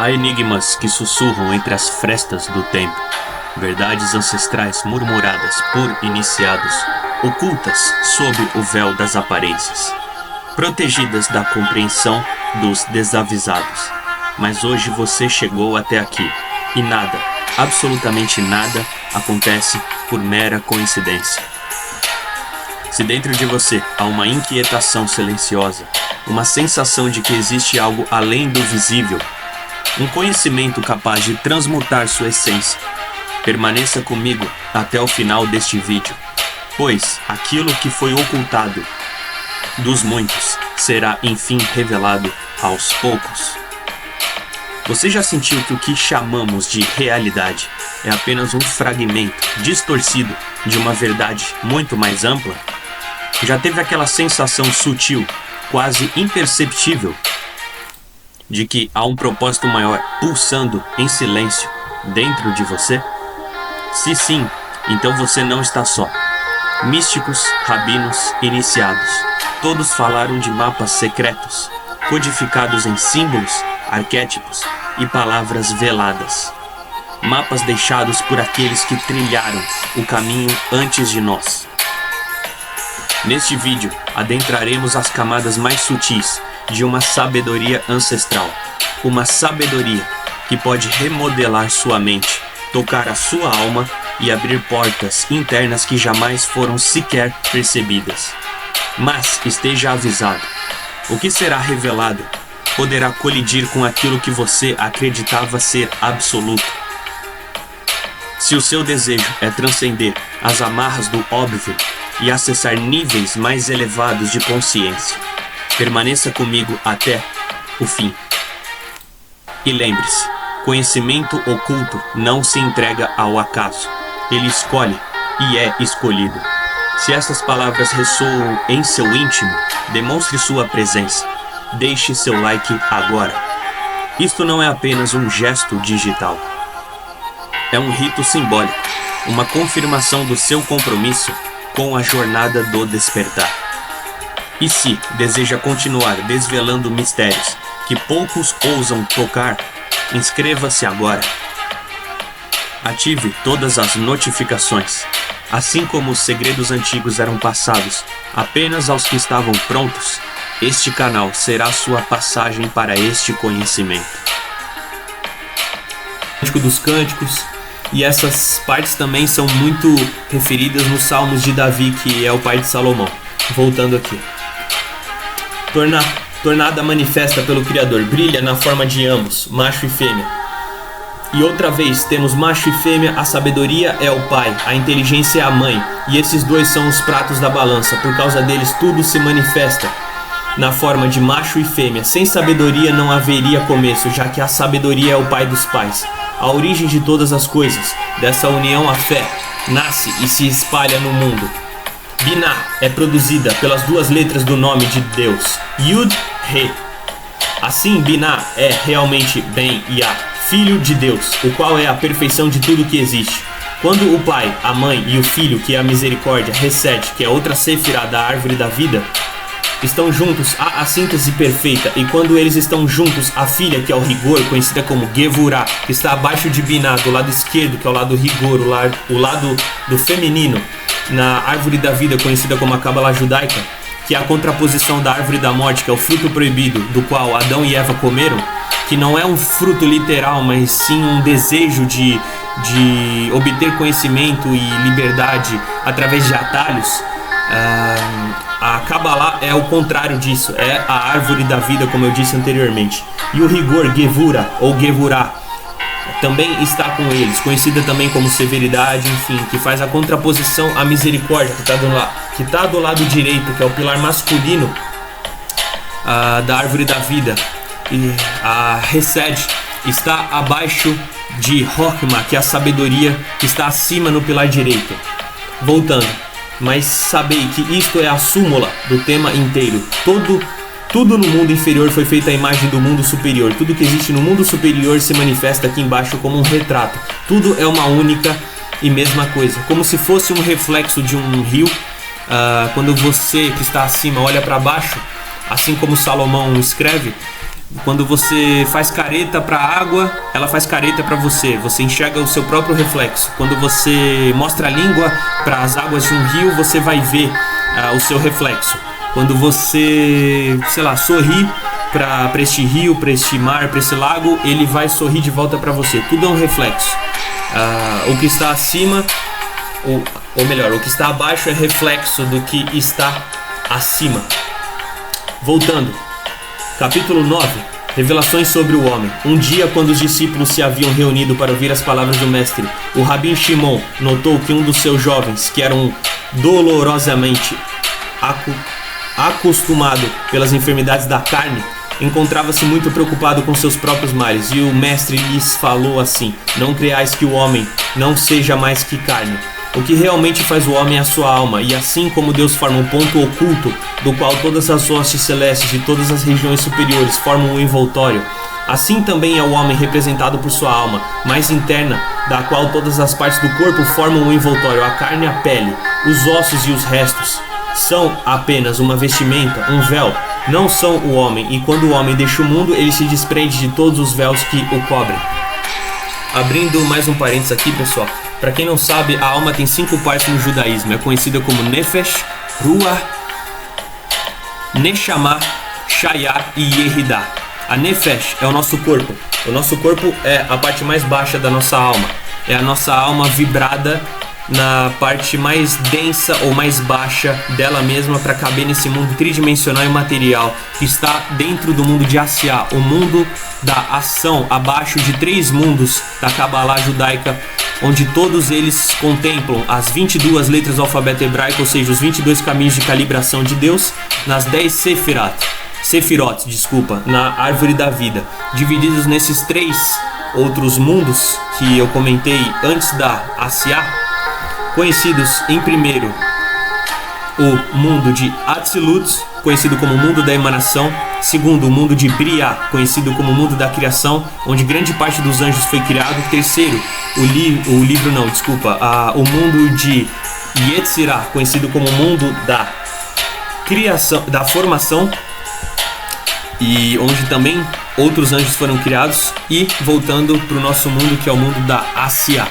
Há enigmas que sussurram entre as frestas do tempo, verdades ancestrais murmuradas por iniciados, ocultas sob o véu das aparências, protegidas da compreensão dos desavisados. Mas hoje você chegou até aqui, e nada, absolutamente nada, acontece por mera coincidência. Se dentro de você há uma inquietação silenciosa, uma sensação de que existe algo além do visível, um conhecimento capaz de transmutar sua essência, permaneça comigo até o final deste vídeo, pois aquilo que foi ocultado dos muitos será enfim revelado aos poucos. Você já sentiu que o que chamamos de realidade é apenas um fragmento distorcido de uma verdade muito mais ampla? Já teve aquela sensação sutil, quase imperceptível, de que há um propósito maior pulsando em silêncio dentro de você? Se sim, então você não está só. Místicos, rabinos, iniciados, todos falaram de mapas secretos, codificados em símbolos, arquétipos e palavras veladas. Mapas deixados por aqueles que trilharam o caminho antes de nós. Neste vídeo, adentraremos as camadas mais sutis de uma sabedoria ancestral. Uma sabedoria que pode remodelar sua mente, tocar a sua alma e abrir portas internas que jamais foram sequer percebidas. Mas esteja avisado, o que será revelado poderá colidir com aquilo que você acreditava ser absoluto. Se o seu desejo é transcender as amarras do óbvio e acessar níveis mais elevados de consciência, permaneça comigo até o fim. E lembre-se, conhecimento oculto não se entrega ao acaso, ele escolhe e é escolhido. Se essas palavras ressoam em seu íntimo, demonstre sua presença. Deixe seu like agora. Isto não é apenas um gesto digital. É um rito simbólico, uma confirmação do seu compromisso com a jornada do despertar. E se deseja continuar desvelando mistérios que poucos ousam tocar, inscreva-se agora. Ative todas as notificações. Assim como os segredos antigos eram passados apenas aos que estavam prontos, este canal será sua passagem para este conhecimento. Cântico dos Cânticos, e essas partes também são muito referidas nos Salmos de Davi, que é o pai de Salomão. Voltando aqui. Tornada manifesta pelo Criador, brilha na forma de ambos, macho e fêmea. E outra vez temos macho e fêmea, a sabedoria é o pai, a inteligência é a mãe, e esses dois são os pratos da balança, por causa deles tudo se manifesta na forma de macho e fêmea. Sem sabedoria não haveria começo, já que a sabedoria é o pai dos pais, a origem de todas as coisas. Dessa união a fé nasce e se espalha no mundo. Binah é produzida pelas duas letras do nome de Deus, Yud, Re. Assim, Binah é realmente Ben Yah, Filho de Deus, o qual é a perfeição de tudo que existe. Quando o pai, a mãe e o filho, que é a misericórdia, Reset, que é outra Sefirah da árvore da vida, estão juntos, há a síntese perfeita. E quando eles estão juntos, a filha, que é o rigor, conhecida como Gevurah, que está abaixo de Binah, do lado esquerdo, que é o lado rigor, o lado do feminino, na árvore da vida, conhecida como a Cábala judaica, que é a contraposição da árvore da morte, que é o fruto proibido, do qual Adão e Eva comeram, que não é um fruto literal, mas sim um desejo de obter conhecimento e liberdade através de atalhos. A Kabbalah é o contrário disso, é a árvore da vida, como eu disse anteriormente. E o rigor, Gevurah ou Gevurah, também está com eles, conhecida também como severidade, enfim, que faz a contraposição à misericórdia, que está do lado direito, que é o pilar masculino da árvore da vida. E a Hesed está abaixo de Hokmah, que é a sabedoria, que está acima no pilar direito. Voltando, mas sabei que isto é a súmula do tema inteiro. Tudo no mundo inferior foi feito à imagem do mundo superior. Tudo que existe no mundo superior se manifesta aqui embaixo como um retrato. Tudo é uma única e mesma coisa, como se fosse um reflexo de um rio. Quando você que está acima olha para baixo, assim como Salomão escreve, Quando você faz careta para a água, ela faz careta para você. Você enxerga o seu próprio reflexo. Quando você mostra a língua para as águas de um rio, você vai ver o seu reflexo. Quando você, sorri para este rio, para este mar, para esse lago, ele vai sorrir de volta para você. Tudo é um reflexo. O que está acima, ou melhor, o que está abaixo é reflexo do que está acima. Voltando. Capítulo 9. Revelações sobre o homem. Um dia, quando os discípulos se haviam reunido para ouvir as palavras do mestre, o Rabi Shimon notou que um dos seus jovens, que era dolorosamente acostumado pelas enfermidades da carne, encontrava-se muito preocupado com seus próprios males. E o mestre lhes falou assim: não creais que o homem não seja mais que carne. O que realmente faz o homem é a sua alma, e assim como Deus forma um ponto oculto, do qual todas as hostes celestes e todas as regiões superiores formam um envoltório, assim também é o homem representado por sua alma, mais interna, da qual todas as partes do corpo formam um envoltório, a carne e a pele, os ossos e os restos. São apenas uma vestimenta, um véu, não são o homem, e quando o homem deixa o mundo, ele se desprende de todos os véus que o cobrem. Abrindo mais um parênteses aqui, pessoal. Para quem não sabe, a alma tem 5 partes no judaísmo. É conhecida como Nefesh, Ruach, Neshama, Shayah e Yehidah. A Nefesh é o nosso corpo. O nosso corpo é a parte mais baixa da nossa alma. É a nossa alma vibrada na parte mais densa ou mais baixa dela mesma para caber nesse mundo tridimensional e material que está dentro do mundo de Asiá, o mundo da ação, abaixo de 3 mundos da Kabbalah judaica, onde todos eles contemplam as 22 letras do alfabeto hebraico, ou seja, os 22 caminhos de calibração de Deus, nas 10 Sefirot, na árvore da vida, divididos nesses 3 outros mundos que eu comentei antes da Asiá, conhecidos em primeiro o mundo de Atzilut, conhecido como o mundo da emanação. Segundo, o mundo de Briá, conhecido como o mundo da criação, onde grande parte dos anjos foi criado. Terceiro, o mundo de Yetzirah, conhecido como o mundo da criação, da formação, e onde também outros anjos foram criados. E voltando para o nosso mundo, que é o mundo da Asiá,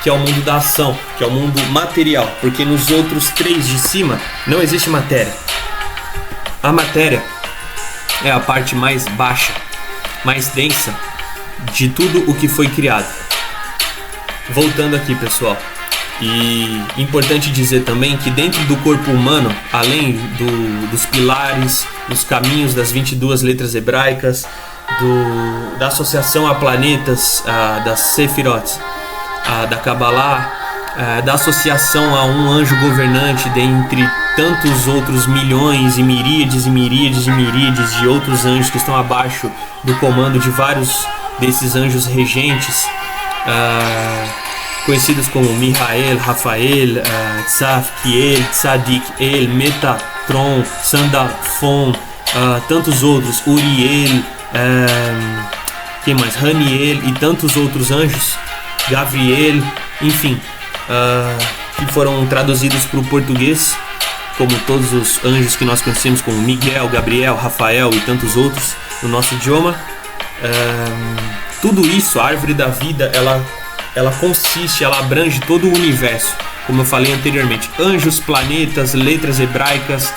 que é o mundo da ação, que é o mundo material, porque nos outros 3 de cima não existe matéria. A matéria é a parte mais baixa, mais densa de tudo o que foi criado. Voltando aqui, pessoal, e importante dizer também que dentro do corpo humano, além dos pilares, dos caminhos das 22 letras hebraicas, da associação a planetas, das Sefirot, da Kabbalah, da associação a um anjo governante dentre tantos outros milhões e miríades e miríades e miríades de outros anjos que estão abaixo do comando de vários desses anjos regentes, conhecidos como Mihael, Rafael, Tzafkiel, Tzadikel, Metatron, Sandalfon, tantos outros, Uriel, quem mais? Raniel e tantos outros anjos, Gabriel, enfim, que foram traduzidos para o português, como todos os anjos que nós conhecemos como Miguel, Gabriel, Rafael e tantos outros no nosso idioma. Tudo isso, a árvore da vida, ela consiste, ela abrange todo o universo, como eu falei anteriormente. Anjos, planetas, letras hebraicas,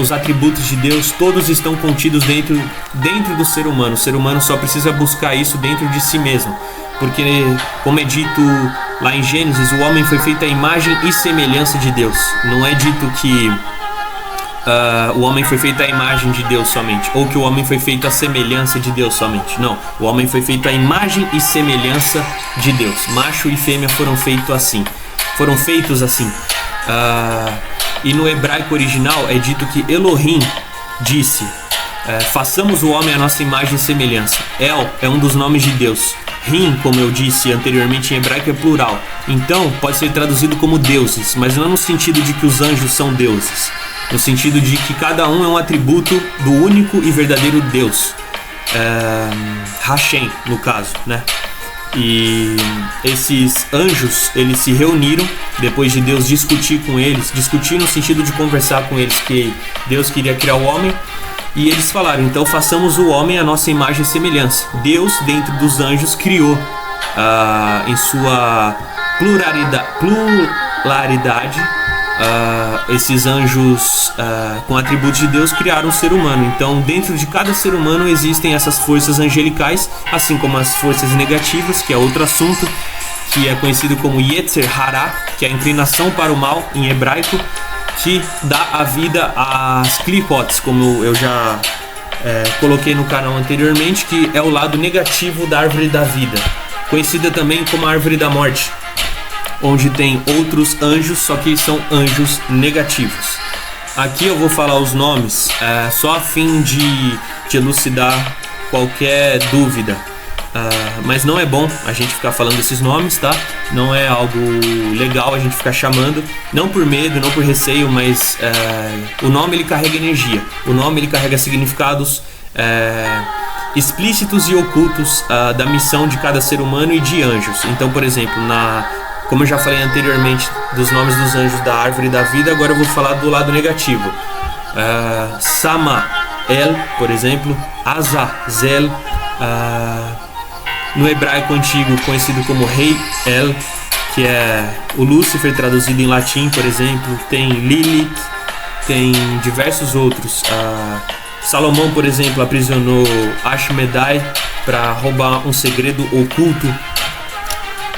os atributos de Deus, todos estão contidos dentro do ser humano. O ser humano só precisa buscar isso dentro de si mesmo, porque, como é dito lá em Gênesis, o homem foi feito à imagem e semelhança de Deus. Não é dito que o homem foi feito à imagem de Deus somente, ou que o homem foi feito à semelhança de Deus somente. Não, o homem foi feito à imagem e semelhança de Deus. Macho e fêmea foram feitos assim. E no hebraico original é dito que Elohim disse: façamos o homem à nossa imagem e semelhança. El é um dos nomes de Deus. Rim, como eu disse anteriormente, em hebraico é plural. Então pode ser traduzido como deuses, mas não no sentido de que os anjos são deuses, no sentido de que cada um é um atributo do único e verdadeiro Deus, Hashem no caso, né? E esses anjos, eles se reuniram depois de Deus discutir com eles, discutir no sentido de conversar com eles, que Deus queria criar o homem, E eles falaram: então façamos o homem à nossa imagem e semelhança. Deus, dentro dos anjos, criou em sua pluralidade, esses anjos com atributos de Deus criaram um ser humano. Então, dentro de cada ser humano existem essas forças angelicais, assim como as forças negativas, que é outro assunto, que é conhecido como Yetzer Hara, que é a inclinação para o mal em hebraico, que dá a vida às clipotes, como eu já coloquei no canal anteriormente, que é o lado negativo da árvore da vida, conhecida também como a árvore da morte, onde tem outros anjos, só que são anjos negativos. Aqui eu vou falar os nomes só a fim de elucidar qualquer dúvida, mas não é bom a gente ficar falando esses nomes, tá? Não é algo legal a gente ficar chamando, não por medo, não por receio, mas o nome ele carrega energia, o nome ele carrega significados explícitos e ocultos da missão de cada ser humano e de anjos. Então, por exemplo, como eu já falei anteriormente dos nomes dos anjos da árvore da vida, agora eu vou falar do lado negativo. Samael, por exemplo, Azazel, no hebraico antigo conhecido como Rei El, que é o Lúcifer traduzido em latim, por exemplo. Tem Lilith, tem diversos outros. Salomão, por exemplo, aprisionou Ashmedai para roubar um segredo oculto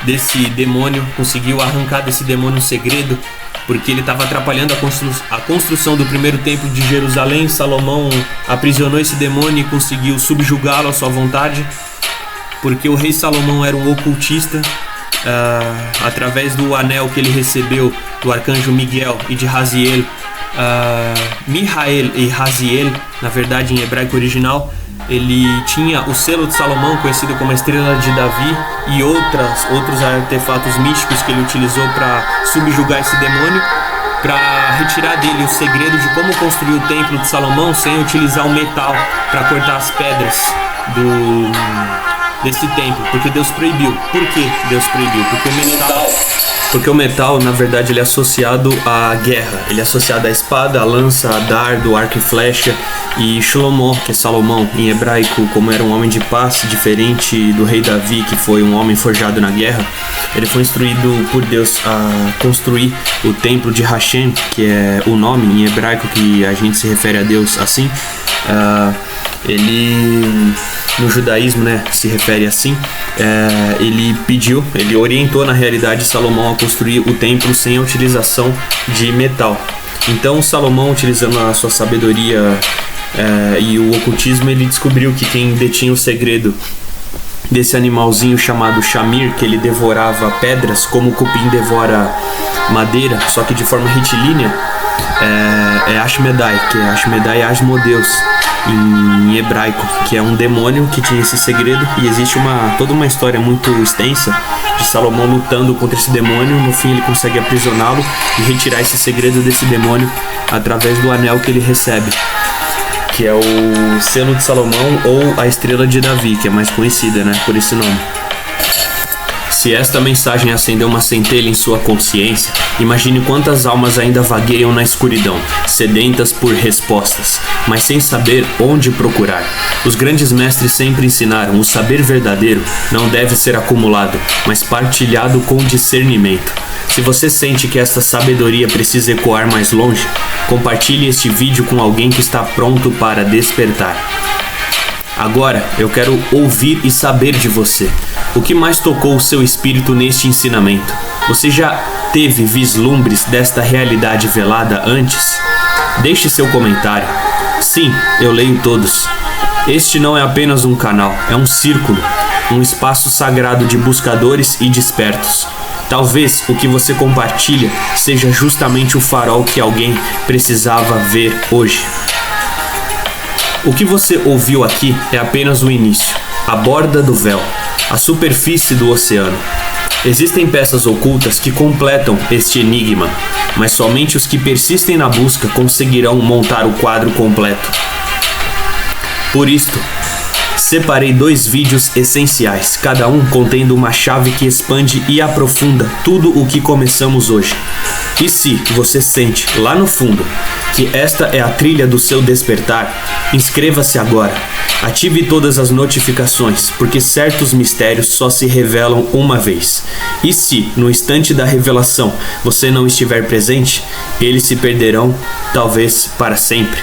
desse demônio, conseguiu arrancar desse demônio um segredo, porque ele estava atrapalhando a construção do primeiro templo de Jerusalém. Salomão aprisionou esse demônio e conseguiu subjugá-lo à sua vontade, porque o rei Salomão era um ocultista. Através do anel que ele recebeu do arcanjo Miguel e de Raziel, Mihael e Raziel, na verdade em hebraico original, ele tinha o selo de Salomão, conhecido como a estrela de Davi, e outros artefatos místicos que ele utilizou para subjugar esse demônio, para retirar dele o segredo de como construir o templo de Salomão sem utilizar o metal para cortar as pedras desse templo, porque Deus proibiu. Por que Deus proibiu? Porque o metal, na verdade, ele é associado à guerra, ele é associado à espada, à lança, a dardo, arco e flecha. E Shlomo, que é Salomão em hebraico, como era um homem de paz, diferente do rei Davi, que foi um homem forjado na guerra, ele foi instruído por Deus a construir o templo de Hashem, que é o nome em hebraico que a gente se refere a Deus assim. Ele, no judaísmo, né, se refere assim. Ele orientou na realidade Salomão a construir o templo sem a utilização de metal. Então Salomão, utilizando a sua sabedoria e o ocultismo, ele descobriu que quem detinha o segredo desse animalzinho chamado Shamir, que ele devorava pedras como o cupim devora madeira, só que de forma retilínea, é Ashmedai, que é Ashmedai Asmodeus em hebraico, que é um demônio que tinha esse segredo. E existe toda uma história muito extensa de Salomão lutando contra esse demônio. No fim ele consegue aprisioná-lo e retirar esse segredo desse demônio através do anel que ele recebe, que é o selo de Salomão, ou a estrela de Davi, que é mais conhecida, né, por esse nome. Se esta mensagem acendeu uma centelha em sua consciência, imagine quantas almas ainda vagueiam na escuridão, sedentas por respostas, mas sem saber onde procurar. Os grandes mestres sempre ensinaram: o saber verdadeiro não deve ser acumulado, mas partilhado com discernimento. Se você sente que esta sabedoria precisa ecoar mais longe, compartilhe este vídeo com alguém que está pronto para despertar. Agora eu quero ouvir e saber de você. O que mais tocou o seu espírito neste ensinamento? Você já teve vislumbres desta realidade velada antes? Deixe seu comentário. Sim, eu leio todos. Este não é apenas um canal, é um círculo, um espaço sagrado de buscadores e despertos. Talvez o que você compartilha seja justamente o farol que alguém precisava ver hoje. O que você ouviu aqui é apenas o início, a borda do véu, a superfície do oceano. Existem peças ocultas que completam este enigma, mas somente os que persistem na busca conseguirão montar o quadro completo. Por isto, Separei 2 vídeos essenciais, cada um contendo uma chave que expande e aprofunda tudo o que começamos hoje. E se você sente lá no fundo que esta é a trilha do seu despertar, inscreva-se agora. Ative todas as notificações, porque certos mistérios só se revelam uma vez. E se, no instante da revelação, você não estiver presente, eles se perderão, talvez para sempre.